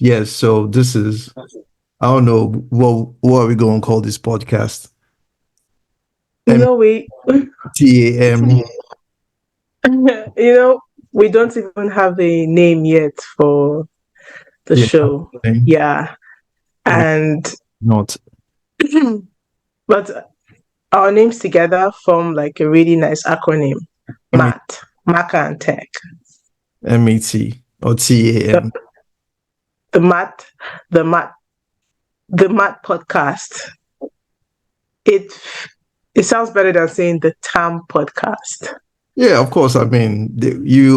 Yes. So this is, I don't know, what are we going to call this podcast? You know, we MTAM. you know, we don't even have a name yet for the Yeah. show. Yeah. And Not. but our names together form like a really nice acronym. MAT, Maka and Tech. M-A-T or TAM. The M.A.T Podcast. It sounds better than saying the TAM Podcast. Yeah, of course. I mean,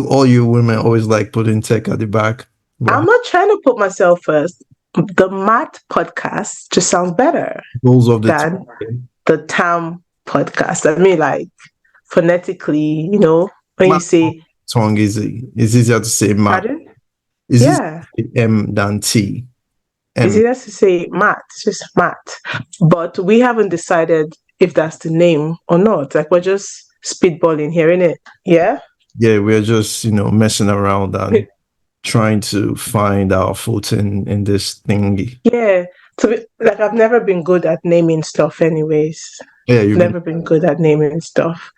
all you women always like putting tech at the back. I'm not trying to put myself first. The M.A.T Podcast just sounds better than the TAM Podcast. I mean, like phonetically, when you say tongue is easier to say MAT. Pardon? Is M than T? It's easier to say MAT. It's just MAT. But we haven't decided if that's the name or not. Like, we're just spitballing here, innit? Yeah? Yeah, we're just, messing around and trying to find our footing in this thingy. Yeah. I've never been good at naming stuff anyways. Yeah, you've never been good at naming stuff.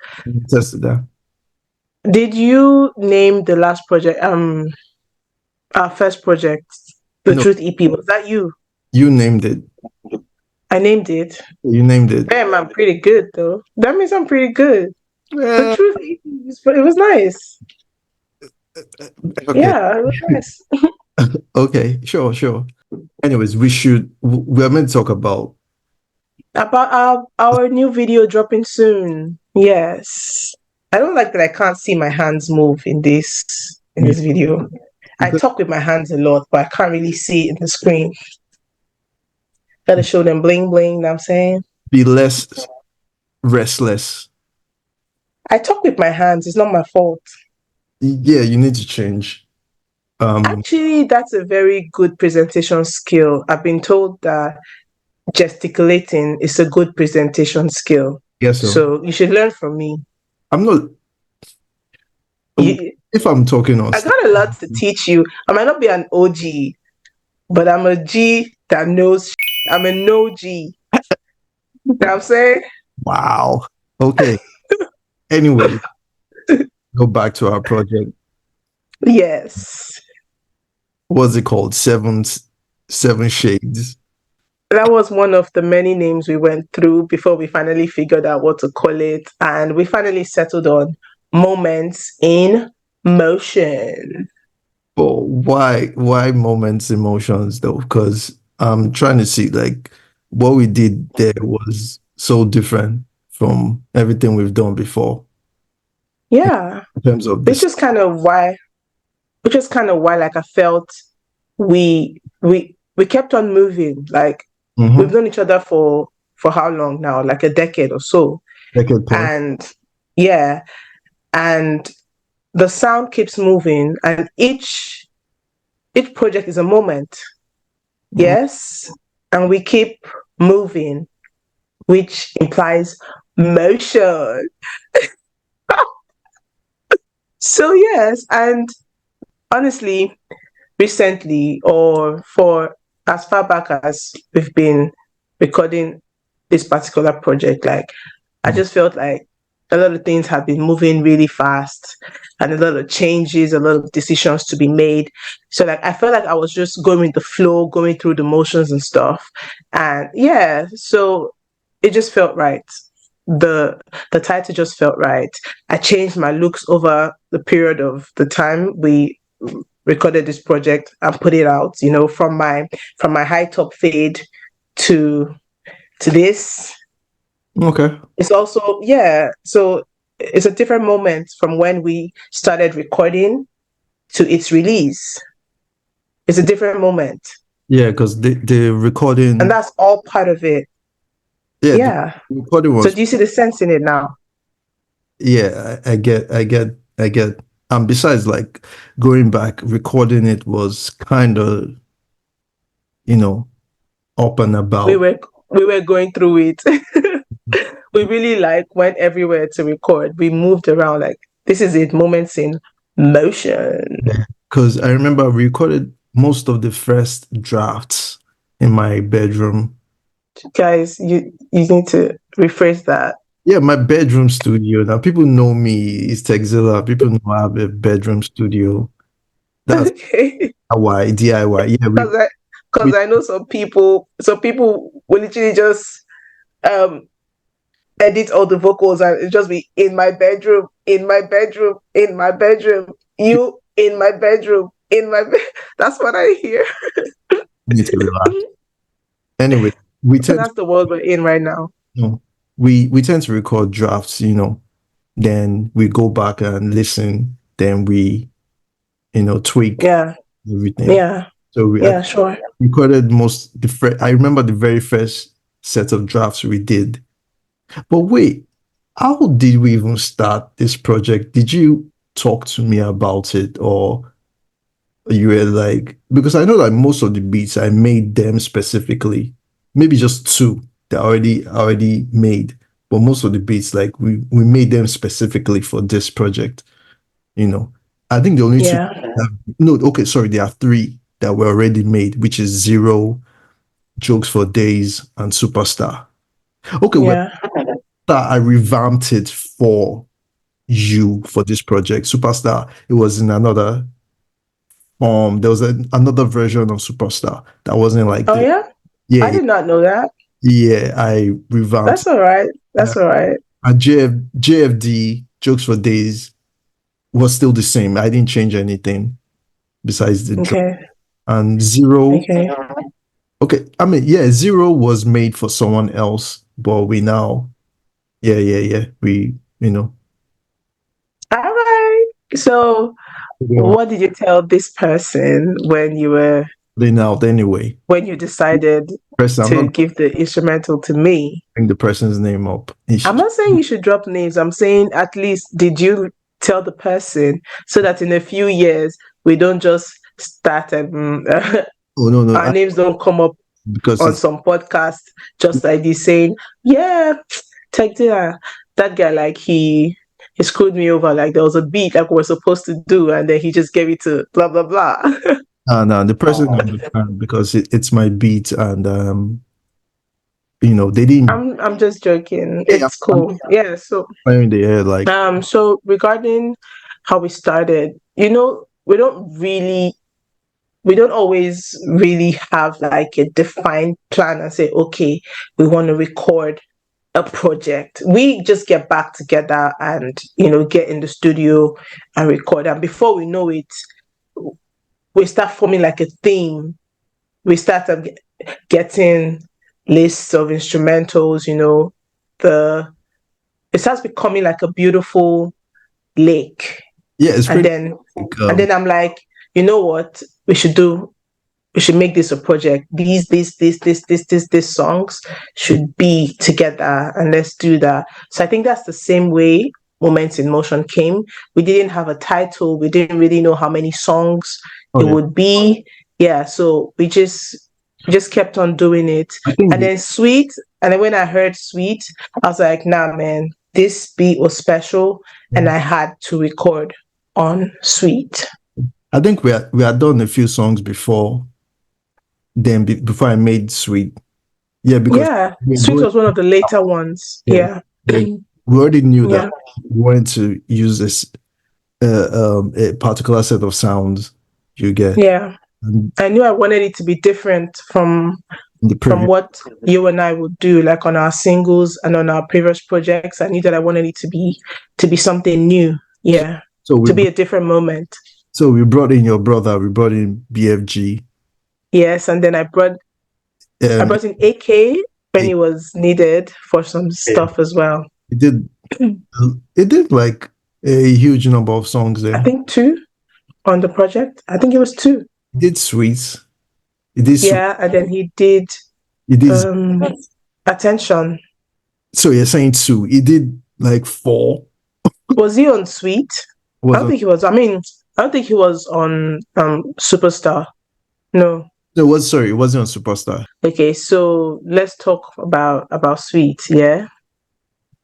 Tested that. Did you name the last project, our first project, the Truth EP? Was that you? You named it. I named it. You named it. Damn, I'm pretty good though. That means I'm pretty good. The Truth EP, it was nice. Okay. Yeah, it was nice. Okay, sure. Anyways, we're meant to talk about our new video dropping soon. Yes. I don't like that I can't see my hands move in this video. I talk with my hands a lot, but I can't really see it in the screen. Gotta show them bling bling, you know what I'm saying? Be less restless. I talk with my hands, it's not my fault. Yeah, you need to change. Actually, that's a very good presentation skill. I've been told that gesticulating is a good presentation skill. Yes, so you should learn from me. I'm not. If I'm talking on, I got a lot to teach you. I might not be an OG, but I'm a G that knows. I'm a no G. You know what I'm saying? Wow. Okay. Anyway, go back to our project. Yes. What's it called? Seven Shades. That was one of the many names we went through before we finally figured out what to call it. And we finally settled on Moments in Motion. Oh, why Moments in Motions though? Because I'm trying to see like what we did there was so different from everything we've done before. Yeah. In terms of this. Which is kind of why like I felt we kept on moving. Like we've known each other for how long now? Like a decade or so. And yeah. And the sound keeps moving, and each project is a moment. Yes. And we keep moving, which implies motion. So yes, and honestly, recently, or for as far back as we've been recording this particular project, like I just felt like a lot of things have been moving really fast, and a lot of changes, a lot of decisions to be made. So like I felt like I was just going with the flow, going through the motions and stuff. And yeah, so it just felt right. The title just felt right. I changed my looks over the period of the time we recorded this project and put it out, from my high top fade to this. Okay. It's also, so it's a different moment from when we started recording to its release. It's a different moment. Yeah, because the recording, and that's all part of it. Yeah. The recording was. So do you see the sense in it now? Yeah, I get. Besides, like going back, recording it was kind of, up and about. We were going through it. We really went everywhere to record. We moved around. Like, this is it, Moments in Motion. Because I remember we recorded most of the first drafts in my bedroom. Guys, you need to rephrase that. Yeah, my bedroom studio. Now people know me. It's Teck-Zilla. People know I have a bedroom studio. That's Okay. DIY, DIY. Yeah, Because I know some people will literally just um edit all the vocals and it just be in my bedroom, in my bedroom, in my bedroom, you in my bedroom, in my bed. That's what I hear. need to relax. Anyway, we So tend to that's the world we're in right now. you know, we tend to record drafts, then we go back and listen, then we, tweak Yeah. everything. Yeah. So I Yeah, sure. recorded I remember the very first set of drafts we did. But wait, how did we even start this project? Did you talk to me about it, or you were like, because I know that most of the beats I made them specifically, maybe just two that already made, but most of the beats like we made them specifically for this project. I think the only two Yeah. no, okay, sorry, there are three that were already made, which is Zero, Jokes for Days, and Superstar. Okay, well, Yeah. I revamped it for you for this project. Superstar, it was in another there was another version of Superstar that wasn't like Oh this. yeah? Yeah, I did not know that. yeah, I revamped That's it. all right. Yeah. That's all right. And JFD, Jokes for Days, was still the same. I didn't change anything besides the drum. Okay. And Zero, Okay. okay, I mean, yeah, Zero was made for someone else, but we now, yeah, All right. So what did you tell this person putting out anyway. when you decided I'm to not give the instrumental to me? bring the person's name up. I'm not saying you should drop names. I'm saying at least did you tell the person so that in a few years we don't just start and Oh no, our names don't come up because on it's some podcast just like this saying, yeah, Teck-Zilla, that guy like he screwed me over. Like there was a beat like we are supposed to do, and then he just gave it to blah blah blah. no, the person understand because it's my beat, and they didn't. I'm just joking. Yeah, It's cool. Yeah. So playing the air like so regarding how we started, we don't always really have like a defined plan and say, okay, we want to record a project. We just get back together and, get in the studio and record. And before we know it, we start forming like a theme. We start getting lists of instrumentals, it starts becoming like a beautiful lake. yeah, it's And pretty. then I'm like, you know what? We should make this a project. These songs should be together, and let's do that. So I think that's the same way Moments in Motion came. We didn't have a title. We didn't really know how many songs it would be. Yeah, so we just kept on doing it. And then Sweet, and then when I heard Sweet, I was like, nah, man, this beat was special, and I had to record on Sweet. I think we had done a few songs before. Then before I made Sweet, because Sweet was one of the later ones. Yeah. We already knew that we wanted to use this a particular set of sounds. You get and I knew I wanted it to be different from what you and I would do, like on our singles and on our previous projects. I knew that I wanted it to be something new. Yeah. So to be a different moment. So we brought in your brother, we brought in BFG. Yes, and then I brought in AK when it was needed for some stuff as well. It did like a huge number of songs there. I think 2 on the project. I think it was 2. He did Sweets. And then he did Attention. So you're saying 2. He did like 4. Was he on Sweet? I don't think he was. I don't think he was on Superstar. No. It wasn't on Superstar. Okay, so let's talk about Sweet, yeah?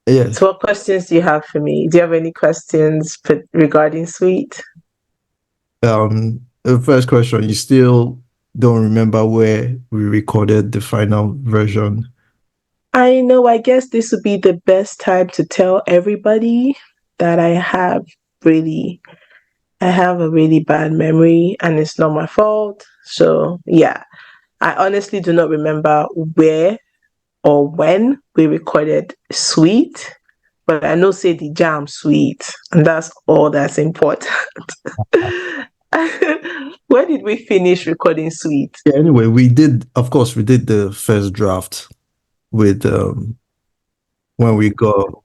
Yeah. So what questions do you have for me? Do you have any questions regarding Sweet? The first question, you still don't remember where we recorded the final version? I know, I guess this would be the best time to tell everybody that really, I have a really bad memory and it's not my fault. So, yeah, I honestly do not remember where or when we recorded Sweet, but I know say the jam sweet, and that's all that's important. When did we finish recording Sweet? Yeah, anyway, we did, of course, we did the first draft with when we got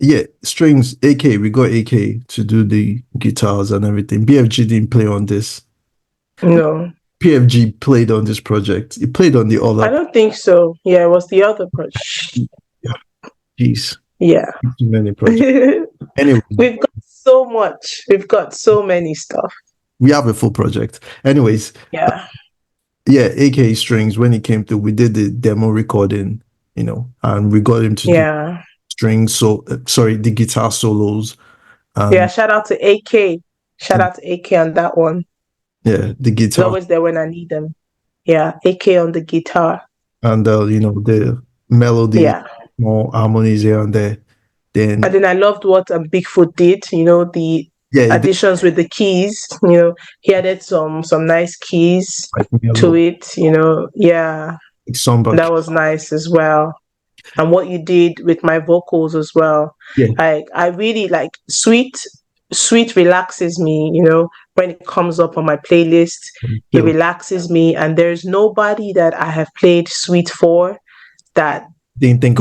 yeah, strings AK, we got AK to do the guitars and everything. BFG didn't play on this. No, PFG played on this project. He played on the I other. don't think so. Yeah, it was the other project. Yeah, jeez, Yeah. too many projects. Anyway, We've got so much. We've got so many stuff. we have a full project. Anyways, Yeah. yeah, AK strings, when he came through, we did the demo recording, and we got him to do Yeah. strings, the guitar solos. Yeah. Shout out to AK. Shout out to AK on that one. Yeah, the He's guitar. always there when I need them. Yeah. AK on the guitar. And the melody, Yeah. more harmonies here and there. And then I loved what Bigfoot did, the additions with the keys, he added some nice keys to it, yeah. That was nice as well. And what you did with my vocals as well. Yeah. I really like Sweet relaxes me, when it comes up on my playlist. It relaxes me, and there's nobody that I have played Sweet for that didn't think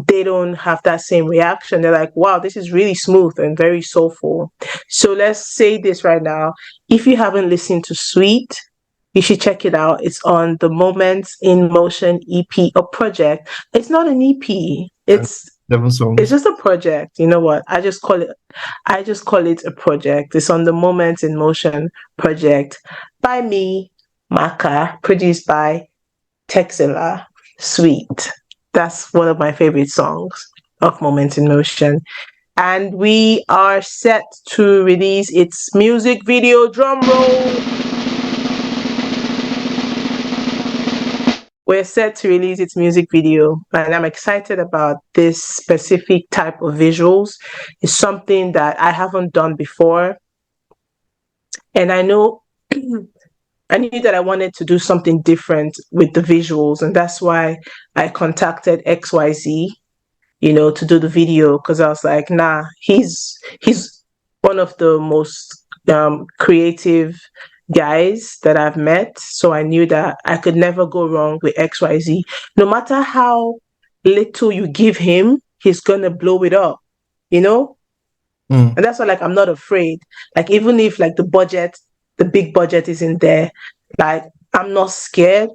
they don't have that same reaction. They're like, wow, this is really smooth and very soulful. So let's say this right now. If you haven't listened to Sweet, you should check it out. It's on the Moments in Motion EP or project. It's not an EP. It's 7 songs. It's just a project. You know what? I just call it a project. It's on the Moments in Motion project by me, Maka, produced by Teck-Zilla. Sweet. That's one of my favorite songs of Moments in Motion. And we are set to release its music video. Drum roll. We're set to release its music video, and I'm excited about this specific type of visuals. It's something that I haven't done before. And I know I knew that I wanted to do something different with the visuals, and that's why I contacted XYZ, to do the video, because I was like, nah, he's one of the most creative guys that I've met. So I knew that I could never go wrong with XYZ. No matter how little you give him, he's gonna blow it up, And that's why, I'm not afraid. Even if the big budget isn't there, I'm not scared,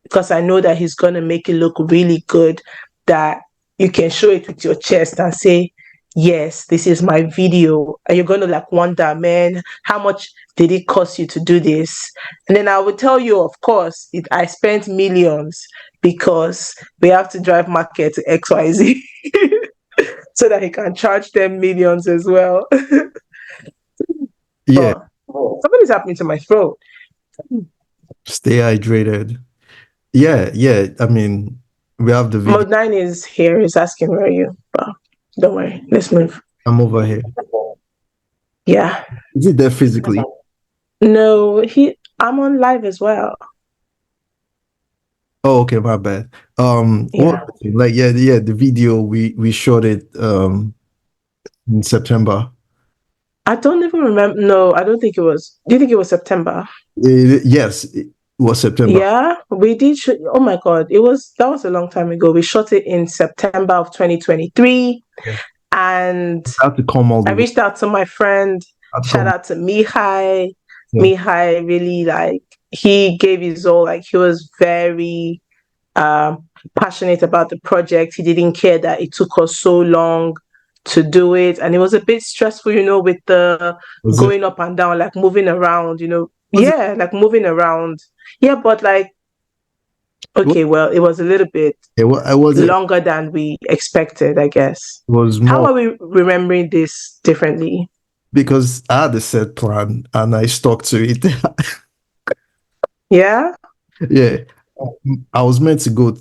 because I know that he's gonna make it look really good, that you can show it with your chest and say, yes, this is my video. And you're gonna wonder, man, how much did it cost you to do this? And then I will tell you, of course, I spent millions, because we have to drive market to XYZ so that he can charge them millions as well. Yeah. Something's happening to my throat. Stay hydrated. Yeah. I mean, we have the video. Mode 9 is here. He's asking, where are you? Well, don't worry. Let's move. I'm over here. Yeah. Is it there physically? No, I'm on live as well. Oh, okay, my bad. The video we shot it in September. I don't even remember. No, I don't think it was. Do you think it was September? Yes, it was September. Yeah, we did. Oh my God, that was a long time ago. We shot it in September of 2023, and I reached out to my friend. Shout out to Mihai. Yeah. Mihai really he gave his all. He was very passionate about the project. He didn't care that it took us so long to do it, and it was a bit stressful, with the going up and down, moving around, moving around. Yeah, but okay, well, it was a little bit longer than we expected, I guess. It was more. How are we remembering this differently? because I had a set plan and I stuck to it. Yeah. Yeah, I was meant to go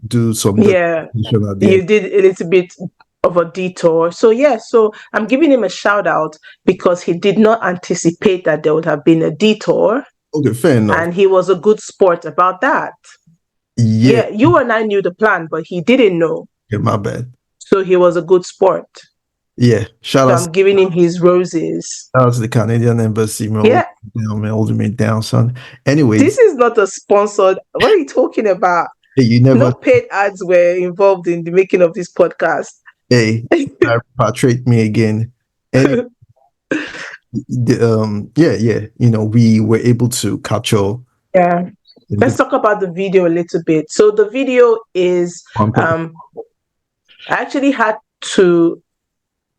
do some Yeah. documentation at the You end. did a little bit of a detour. So yeah, so I'm giving him a shout out because he did not anticipate that there would have been a detour, Okay, fair enough. and he was a good sport about that. Yeah, Yeah, you and I knew the plan, but he didn't know. yeah, my bad. So he was a good sport. Yeah, So I'm giving him his roses. shout out to the Canadian Embassy, Yeah, man, holding me down, son. Anyways, this is not a sponsored. What are you talking about? hey, you never, No paid ads were involved in the making of this podcast. hey, repatriate me again. Anyway, yeah, we were able to capture Yeah. Let's the talk about the video a little bit. So the video is I actually had to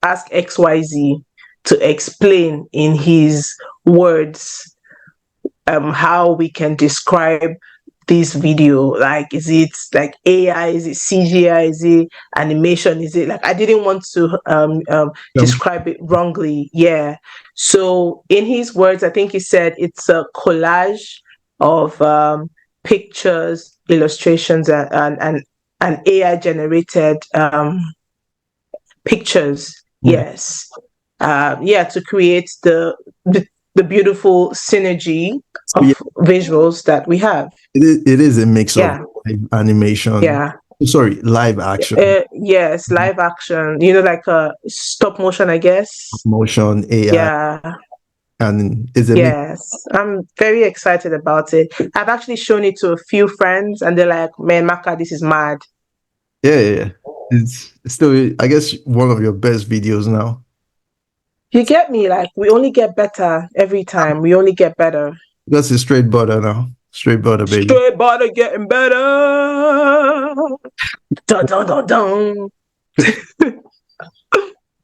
ask XYZ to explain in his words how we can describe this video. Like, is it like AI? Is it CGI? Is it animation? Is it like, I didn't want to describe it wrongly. Yeah. So in his words, I think he said it's a collage of pictures, illustrations, and AI generated pictures. Yes. To create the beautiful synergy of yeah, visuals that we have. it is a mix of Yeah. animation. Yeah. Sorry, live action, Yes, live action. Like a stop motion, I guess. motion, AI, Yeah. and it's a mix. Yes. I'm very excited about it. I've actually shown it to a few friends and they're like, man, Maka, this is mad. Yeah. It's still, I guess, one of your best videos now. You get me? Like, we only get better every time. We only get better. That's a straight butter now. Straight butter, baby. Straight butter getting better. Dun, dun, dun, dun.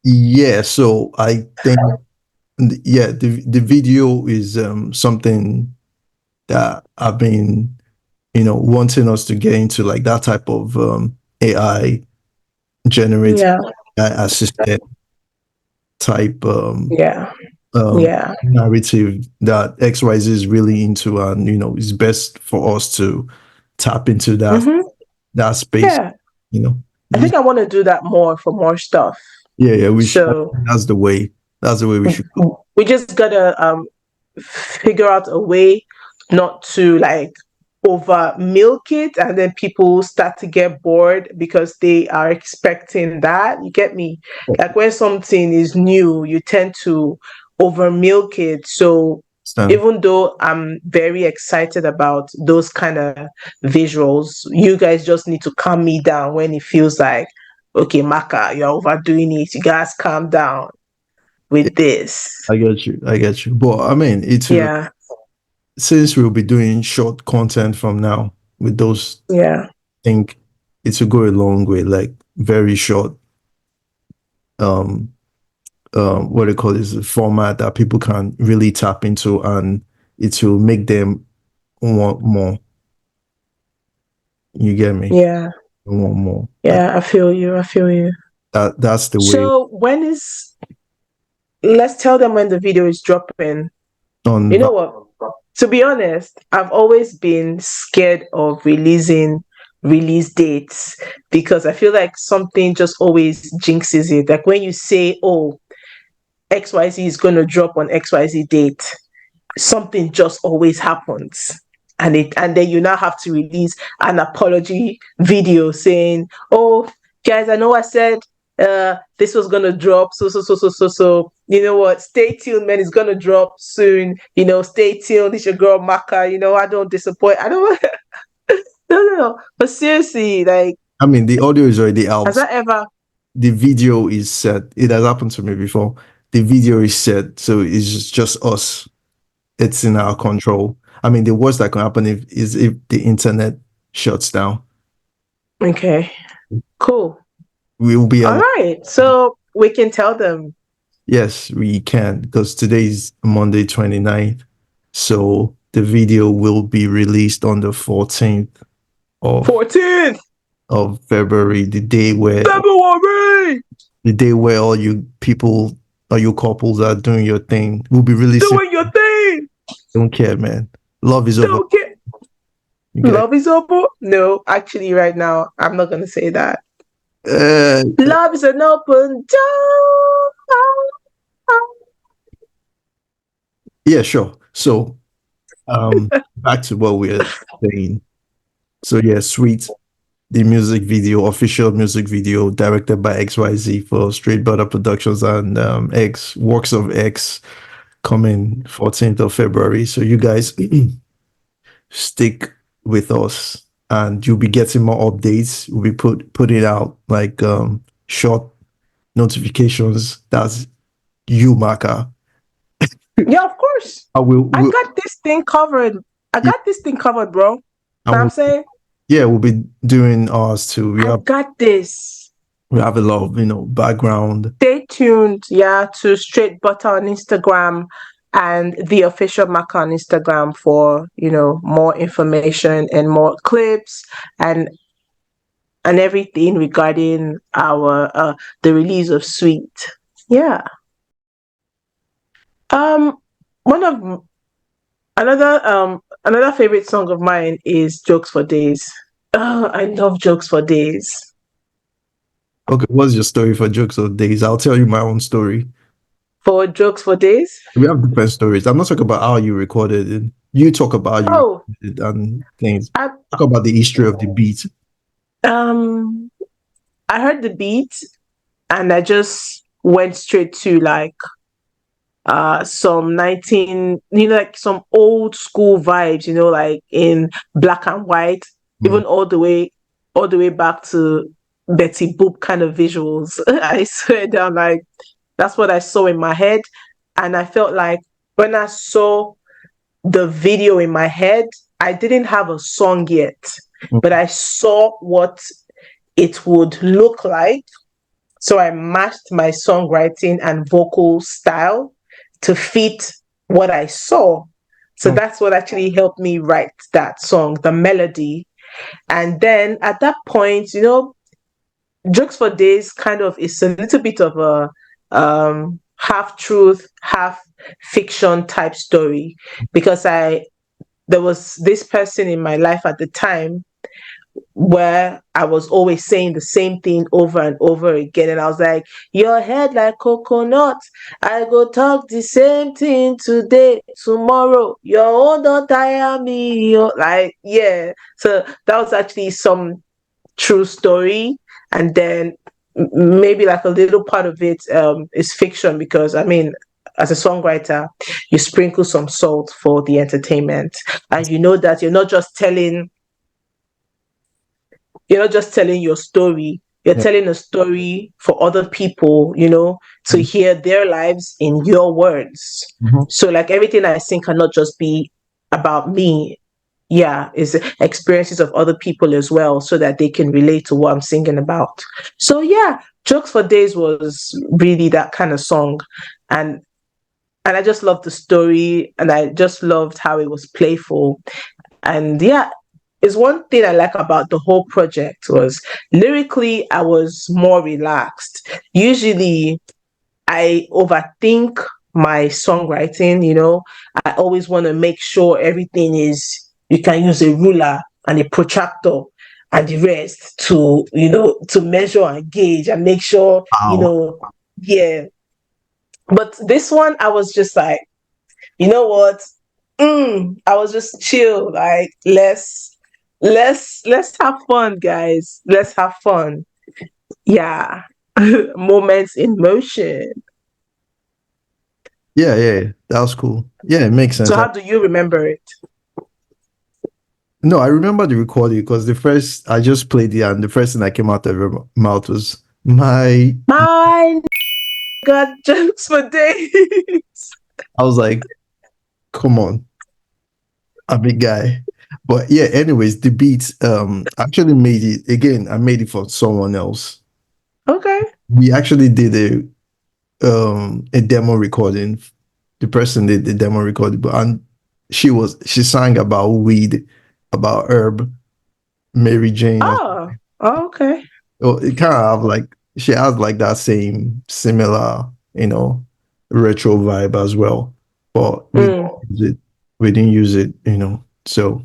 Yeah, so I think, yeah, the video is something that I've been, wanting us to get into, like that type of AI generated, AI assisted type Yeah. narrative that XYZ is really into, and it's best for us to tap into that space. Yeah. I think I want to do that more for more stuff. Yeah, we should. That's the way we should go. We just gotta figure out a way not to like over milk it, and then people start to get bored because they are expecting that. You get me? Like when something is new, you tend to over milk it. So even though I'm very excited about those kind of visuals, you guys just need to calm me down when it feels like, okay, Maka, you're overdoing it. You guys calm down with this. I get you. But I mean, since we'll be doing short content from now with those, I think it will go a long way. Like very short, what they call this format that people can really tap into, and it will make them want more. You get me? Yeah. Want more. Yeah, I feel you. That's the way. So let's tell them when the video is dropping. You know what? To be honest, I've always been scared of releasing release dates because I feel like something just always jinxes it. Like when you say, oh, XYZ is going to drop on XYZ date, something just always happens. And then you now have to release an apology video saying, oh, guys, I know I said this was gonna drop, so you know what, stay tuned, man, it's gonna drop soon, stay tuned, it's your girl Maka, I don't disappoint, I don't no, but seriously, like, I mean, the audio is already out. Has that ever? The video is set. It has happened to me before. The video is set, so it's just us. It's in our control. I mean, the worst that can happen is if the internet shuts down. Okay, cool. We'll be all right. So we can tell them. Yes, we can, because today is Monday 29th. So the video will be released on the 14th of February, the day where all you people or you couples are doing your thing, we'll be releasing. Doing your thing. Don't care, man. Love is over. Don't get You guys, love is over. No, actually, right now, I'm not gonna say that. uh, Love is an open door. yeah, sure. So, back to what we're saying. So yeah, Sweet, the music video, official music video directed by XYZ for Straight Butter Productions and X Works of X coming 14th of February. So you guys stick with us and you'll be getting more updates. We'll be putting out like short notifications. That's you, Maka. Yeah, of course. I will, I got this thing covered. I got this thing covered, bro. Know what I'm saying? Yeah, we'll be doing ours too. I got this. We have a lot of, background. Stay tuned, yeah, to Straight Butter on Instagram and the official Maka on Instagram for, more information and more clips and everything regarding our the release of Sweet. Yeah. One of another favorite song of mine is Jokes for Days. Oh, I love Jokes for Days. Okay, what's your story for Jokes for Days? I'll tell you my own story. For Jokes for Days? We have different stories. I'm not talking about how you recorded it. You talk about how you recorded it and things. Talk about the history of the beat. I heard the beat and I just went straight to like some some old school vibes, like in black and white, even all the way back to Betty Boop kind of visuals. I swear down, like that's what I saw in my head. And I felt like when I saw the video in my head, I didn't have a song yet, but I saw what it would look like. So I matched my songwriting and vocal style to fit what I saw. So that's what actually helped me write that song, the melody. And then at that point, Jokes for Days kind of is a little bit of a half truth, half fiction type story, because there was this person in my life at the time where I was always saying the same thing over and over again. And I was like, your head like coconut. I go talk the same thing today, tomorrow. Your own don't tire me. Like, yeah. So that was actually some true story. And then maybe like a little part of it is fiction, because I mean, as a songwriter, you sprinkle some salt for the entertainment. And you know that you're not just telling your story, you're telling a story for other people, to hear their lives in your words. So like everything I sing cannot just be about me. Yeah, it's experiences of other people as well, so that they can relate to what I'm singing about. So yeah, Jokes for Days was really that kind of song. And I just loved the story, and I just loved how it was playful. And yeah, is one thing I like about the whole project was lyrically, I was more relaxed. Usually I overthink my songwriting, I always want to make sure everything you can use a ruler and a protractor and the rest to measure and gauge and make sure, yeah. But this one, I was just like, you know what? I was just chill, like let's have fun, guys. Let's have fun. Yeah. Moments in motion. Yeah, that was cool. Yeah, it makes sense. So how do you remember it? No, I remember the recording because I just played it, and the first thing that came out of her mouth was my God, Jokes for Days. I was like, come on, I'm a big guy. But yeah, anyways, the beat actually made it again. I made it for someone else. Okay. We actually did a demo recording. The person did the demo recording, and she sang about weed, about herb, Mary Jane. Oh, okay. Well, it kind of have like she has like that same similar, retro vibe as well. But we didn't use it, So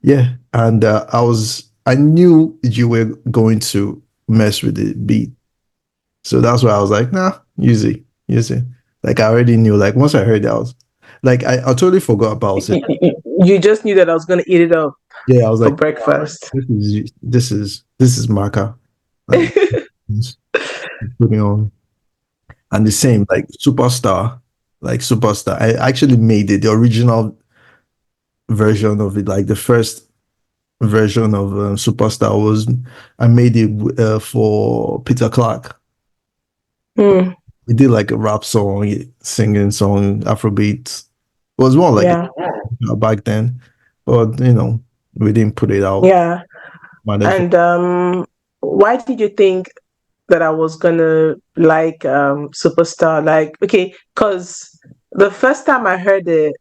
yeah, and I knew you were going to mess with the beat, so that's why I was like, nah, use it. Like I already knew. Like once I heard that, I was like, I totally forgot about it. You just knew that I was gonna eat it up Yeah, I was for like, breakfast. this is Maka, like putting on, and the same like superstar. I actually made it the original version of it, like the first version of Superstar was I made it for Peter Clark. Mm, We did like a rap song, singing song, Afrobeat. It was more like yeah, back then, but we didn't put it out. yeah. And why did you think that I was gonna like Superstar? Like, okay, because the first time I heard it,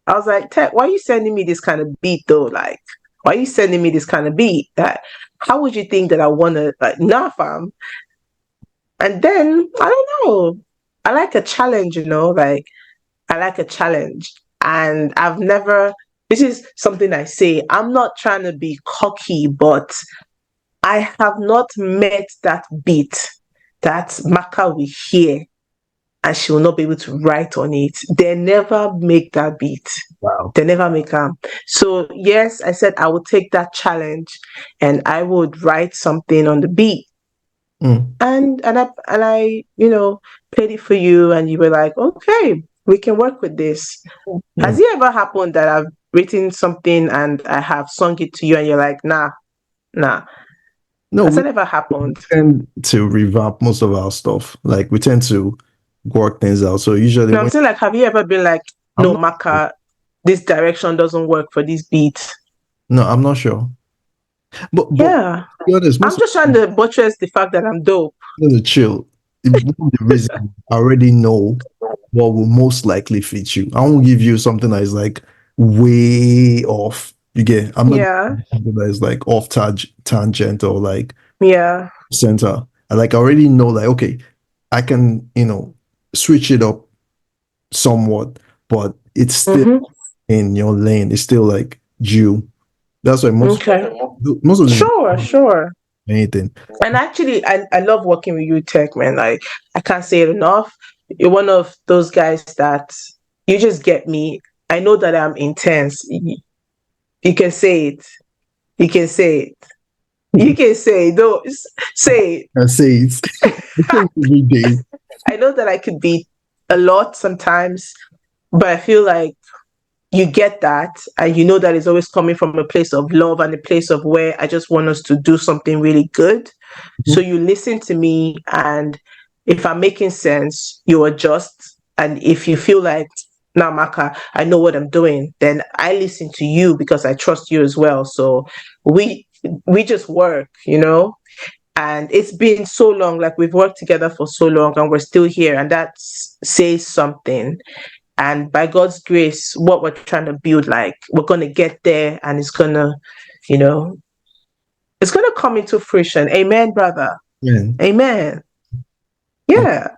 I was like, Tech, why are you sending me this kind of beat though? Like, why are you sending me this kind of beat? That how would you think that I wanna like nah fam? And then I don't know. I like a challenge, like I like a challenge. And I've never this is something I say. I'm not trying to be cocky, but I have not met that beat that Maka will hear and she will not be able to write on it. They never make that beat. Wow. They never make them. So yes, I said I would take that challenge and I would write something on the beat. And I played it for you and you were like, okay, we can work with this. Has it ever happened that I've written something and I have sung it to you and you're like, nah? No, Has that ever happened? tend to revamp most of our stuff. Like we tend to work things out. So usually, No, I'm saying like, have you ever been like, no, Maka, this direction doesn't work for this beat? No, I'm not sure. But yeah, to be honest, I'm just trying to buttress the fact that I'm dope. Chill. One of the reasons I already know what will most likely fit you. I won't give you something that is like way off. You get? I'm not something that is like off tangent or like center. I already know like okay, I can switch it up somewhat, but it's still in your lane. It's still like you. That's why most of the sure. Anything. And actually, I love working with you, Tech, man. Like, I can't say it enough. You're one of those guys that you just get me. I know that I'm intense. You can say it. You can say it. You can say it. No, say it. I say it every day. I know that I could be a lot sometimes, but I feel like you get that and you know that it's always coming from a place of love and a place of where I just want us to do something really good. So you listen to me, and if I'm making sense, you adjust. And if you feel like, nah, Maka, I know what I'm doing, then I listen to you because I trust you as well. So we just work, and it's been so long, like we've worked together for so long and we're still here, and that says something. And by God's grace, what we're trying to build, like we're going to get there, and it's going to, it's going to come into fruition. Amen, brother. Amen. Yeah.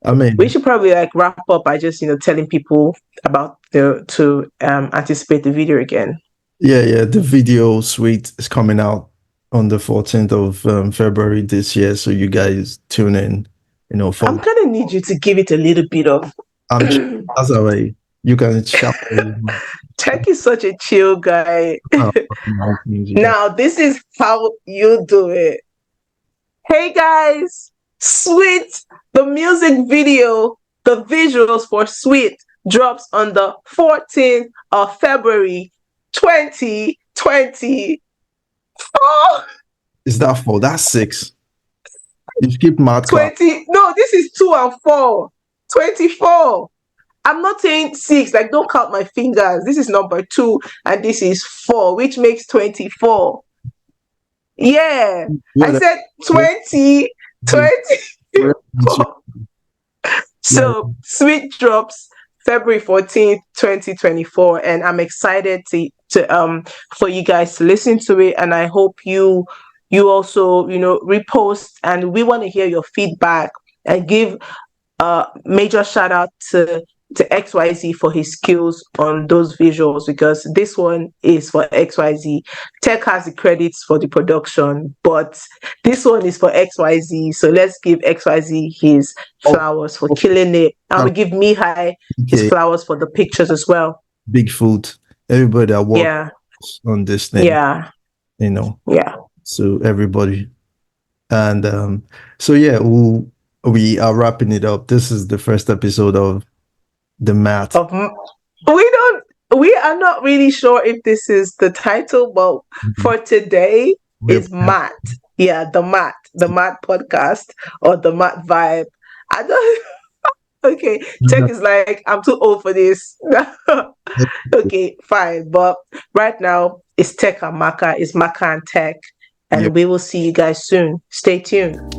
Amen. We should probably like wrap up by just, telling people about to anticipate the video again. Yeah. The video suite is coming out on the 14th of February this year. So you guys tune in, I'm going to need you to give it a little bit of that's all right. You can shout. Tech is such a chill guy. Now, this is how you do it. Hey guys, Sweet, the music video, the visuals for Sweet drops on the 14th of February 2020. Is that 4? That's 6. You skip math 20. No, this is 2 and 4. 24. I'm not saying 6, like don't count my fingers. This is number 2 and this is 4, which makes 24. Yeah. I said 20. So Sweet drops February 14th, 2024. And I'm excited to for you guys to listen to it. And I hope you also, repost, and we want to hear your feedback and give major shout out to XYZ for his skills on those visuals, because this one is for XYZ. Tech has the credits for the production, but this one is for XYZ. So let's give XYZ his flowers for killing it. And we give Mihai his flowers for the pictures as well. Bigfoot, everybody that worked on this thing. Yeah. You know. Yeah. So everybody. And so yeah, we are wrapping it up. This is the first episode of the M.A.T. We are not really sure if this is the title, but for today is M.A.T. Yeah, the M.A.T Podcast, or the M.A.T vibe. I don't. Okay, Tech is like, I'm too old for this. Okay, fine. But right now it's Tech and Maka. It's Maka and Tech, and we will see you guys soon. Stay tuned.